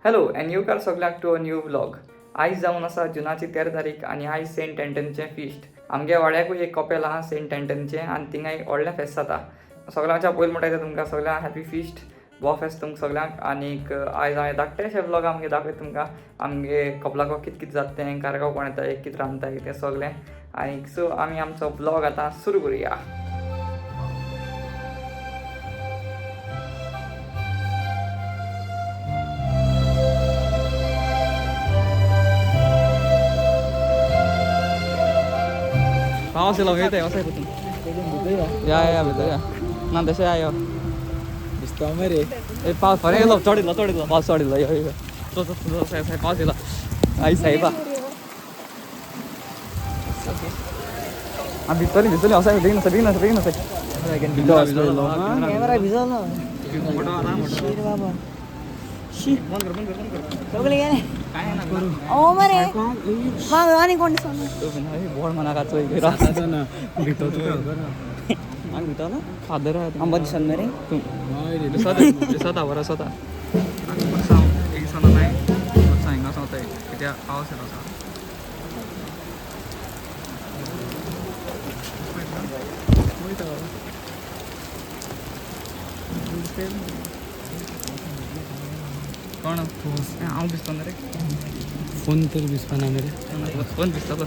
Hello end येवकार सगळ्यांक to a new vlog. आयज जावन आसा जुनाची 13 तारीख आनी आयज सेंट एंटनीचें फिस्ट. आमगे वाड्याकूय एक कपेल आहा सेंट एंटनीचें आनी थिंगाय व्हडलें फेस्त जाता. सगळ्यांच्या पयलीं म्हणटा तुमकां सगळ्यांक हॅपी फिस्ट, बो फेस्त तुमकां सगळ्यांक. आनीक आयज हांवें धाकटेशें व्लॉग आमगे दाखयता तुमकां आमगे कपलाको कितें कितें जाता तें, कारगांव कोण येता, कितें रांदता तें सगळें. आनीक सो आमी आमचो व्लॉग आतां सुरू करुया. पावस येयलो वयता वसाय कुतून या भितर या ना तशें या यो दिसता मरे. ए पावस फरें येयलो चड येयलो पावस चड येयलो यो यो पावस येयलो आई सायबा भितरली वसाय बेगीन कॅमेरा भिजवलो. बाबा सगळे गेले. ओ मरे माग आणि कोण बोर्ड मना काचो ना फादर आंबा दिसन मरे. दिसता बरो स्वता एक दिसाना नाही हिंगा सांगता कित्याक पावस येयलो आसा. कोण हांव दिसता रे फोन तर दिसपाना मरे. फोन दिसता तो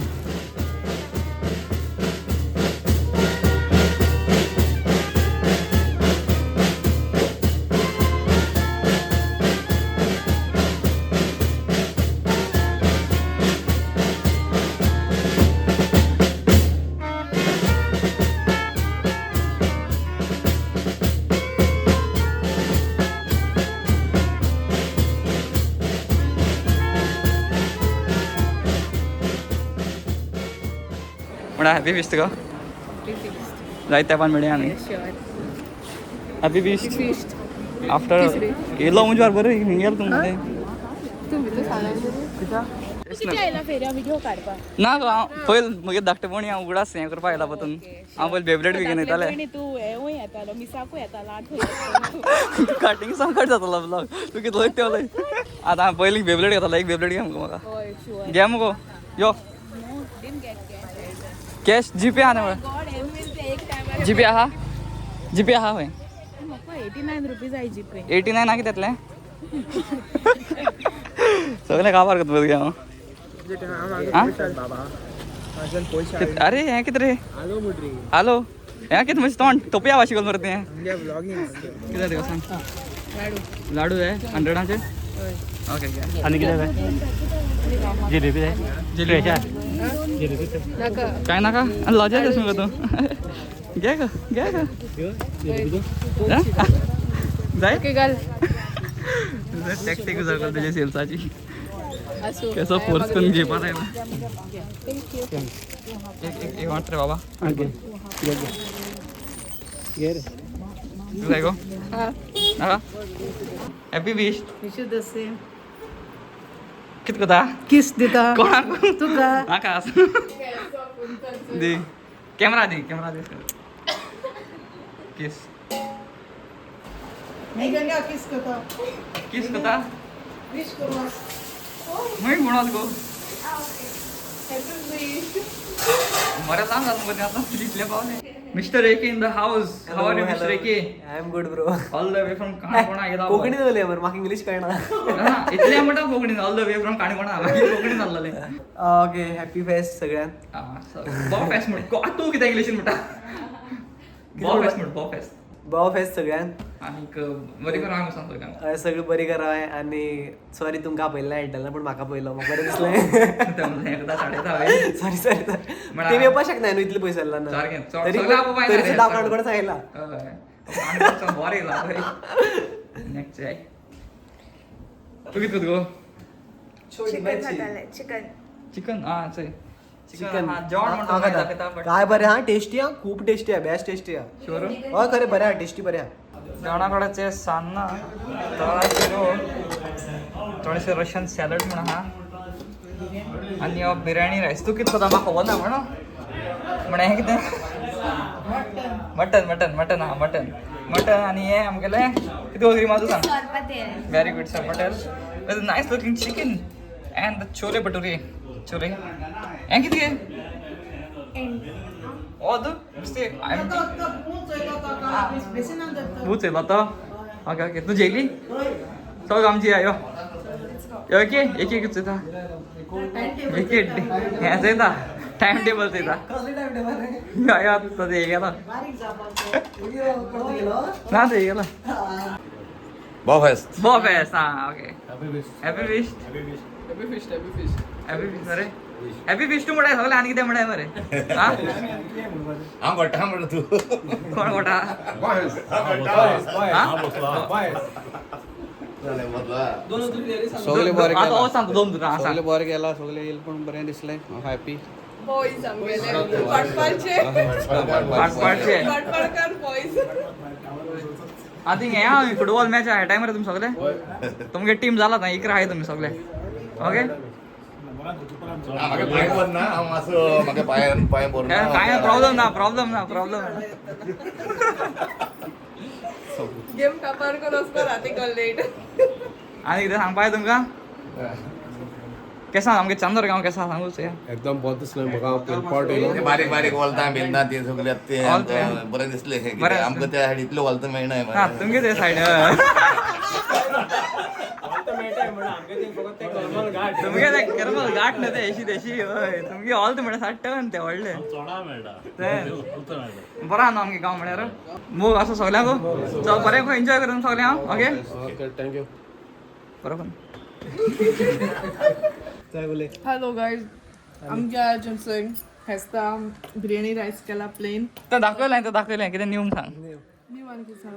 म्हणा हॅपी फिस्ट गो जायत्या पान मेळया आमी हॅपी फिस्ट आफ्टर येयलो म्हणजे बरो गेलो ना गो हांव पयल म्हगे धाकटेपणी हांव उगडास हें करपा येयला परतून हांव पयलीं बेबलेट बी घेवन येतालें. काटिंग संकट जातालो ब्लॉग तूं कितें लयत तेवलय. आतां हांव पयलीं बेबलेट घेतालो. एक बेबलेट घे मुगो म्हाका घे मुगो यो कॅश जीपे आहा न्हू जीपे आहा खंय 89 रुपीज आहे जीपे. 89 ना कितें सगळें काबार करता भुरगे हांव. अरे हें कितें रे हालो हें कितें मातशें तोंड तोपया भाशी करून मरे तें कितें रे सांग. लाडू जाय 100चे ओके आनी कितें जाय जिलेबी जाय जिलेबी काय नाका आनी लॉजाक आसूं गो तूं घे गो जाय टॅक्टीक जागो तुजे सेल्साची केसो फोर्स करून घेवपा लायला. एक वाट रे बाबा जाय गो नाका happy feast wish the same. कितें करता किस दिता कोणाक तुका. नाका दी कॅमेरा दी किस किस करता. किस करता विश करू. मी म्हणत गो बरें लांब जाता मरे आतां इतले पावले. Mister A K in the. How are you mister A? I am good bro. All the way from काणकोणा येता कोंकणी जालें मरे म्हाका इंग्लीश कळना. इतले म्हणटा कोंकणीन ऑल द वे फ्रॉम काणकोणा कोंकणीन जाल्लें. ओके हॅपी फेस्ट सगळ्यांक. बॉ फेस्ट म्हण तूं कितें इंग्लिशीन म्हणटा बॉ फेस्ट म्हण बॉ फेस्ट बॉ फेस्ट सगळ्यांक. आनीक बरी करून हांव सांगतो सगळ्यांक सगळें बरी कराय. आनी सॉरी तुमकां पयलें आयडल पूण म्हाका पयलो म्हाका बरें दिसलें. एकदा साडे हांवें सॉरी ते येवपाक शकना न्हू इतले पयशे जाल्ला ना. सारकें तरी सगळें आपोवपा तरी सुद्दां हांव काणकोण सांगला. बरें येयला नेक्स्ट जाय तूं कितें करता गो चिकन चय चिकन जेवण म्हणटा काय बरें हा टेस्टी हा खूप टेस्टी आहे बेस्ट टेस्टी आहे. शुअर हय खरें बरें हा टेस्टी बरें हा. जेवणा कडेचे सान्नां थोडेशें रशियन सॅलड म्हण आहा आनी हो बिर्याणी रायस. तूं कितें करता म्हाका खबर ना म्हण हें कितें मटन आहा मटन आनी हें आमगेलें कितें वगैरे माझं सांग. Very good sir Patel with a nice looking chicken and the chole bhature. Chole. And किती आहे? Oh, नुसते भूच आहे आता. ओके ओके तू जेली? सगळं आमची आहे एक एक एक येता एक एक ह्याच येता टाइम टेबलच येता या तर ते गेला ना ते गेला बॉफेस्ट हा okay happy wish happy wish अरे हॅपी विश टू म्हणाय सगळं आणि किती म्हणाय मरे हा तू कोण मोठा सगळे बरे आता हो सांगतो दोन तुला सगळे बरे गेला सगळे येईल पण बरें दिसलें हॅपी बॉयज आमगेले पाटपाचे पाटपाटचे पाटपाडकार बॉयज आय थिंक हे आम्ही फुटबॉल मॅच आहे टाइम रे तुम्ही सगळे तुमगे टीम झाला ना इकडे आहे तुम्ही सगळे ओके म्हाका पांय भरना हांव मातसो म्हाका पांय भरना काय प्रॉब्लेम ना गेम कापार करून वचपा राती लेट आणि कितें सांगपाक जाय तुमकां केसां आमगे चांदोरगांव केसां सांगूच एकदम बहुत दिसलें म्हाका पिलपॉट येयलो बारीक बारीक वलतां बिलतां ते सगळे ते वलतां. बरें दिसलें बरें आमकां त्या सायडींतलें वलतां मेळना ना तुमगे ते सायड तुमगे ते करमल घाट ना ते अशी तशी हय तुमगे ऑल ते म्हणा साट्टन ते व्हडले बरो आहा न्हू आमगे गांव म्हळ्यार मोग असो सगल्यांक चल बरें खंय एन्जॉय करून सगळें हांव ओके ओके थँक्यू बरोबर हॅलो गाईज आमच्या आजून हेस्ता बिर्याणी रायस केला प्लेन तर दाखयलें कितें न्यू सांग निवान की सांग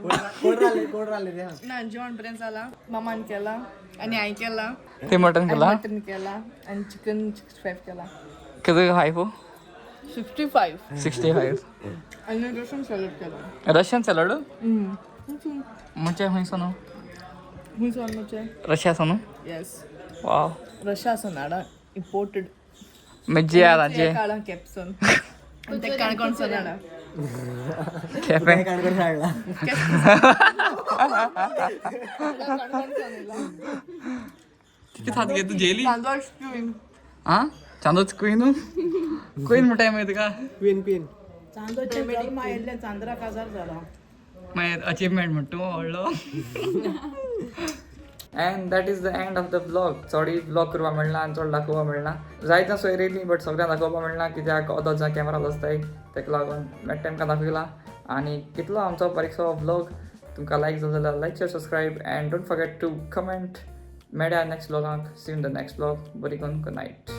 कोण राहिले रे ना जेवण बरें जाला मामान केला आणि आई केला ते मटन केला मटन केला आणि चिकन 65 केला किती हाय पो 65 65 आणि रसून सॅलड केला रशियन सॅलड हुंसून म्हणजे खंयसो न्हू म्हणजे रशियाचो न्हू येस वाव रशा सोनाडा इम्पोर्टेड मज्जी आहे ताजे काळा कॅप्सन आणि ते काणकोण सोनाडा केपें किती खात घे तू जेली तांदूळ स्ट्यूइंग हा चांदोच क्वीन क्वीन म्हणटाय माहिती का क्वीन चांदोचे जन्म आयिल्ले चांद्रा काजार जाला मागीर अचिवमेंट म्हणटा व्हडलो and that is the end of the blog चोडी ब्लॉग करपा मेळना आनी चड दाखोवपा मेळना जायत सोय रेली बट सगळ्यांक दाखोवपा मेळना कित्याक ओदो जो कॅमेरा आसताय तेका लागून मेट्टा आमकां दाखयला आनी कितलो आमचो बारीकसो ब्लॉग तुमकां लायक जालो जाल्यार like share subscribe and don't forget to comment मेळ्या नेक्स्ट ब्लॉगाक see in the next blog बरी करून गुड नायट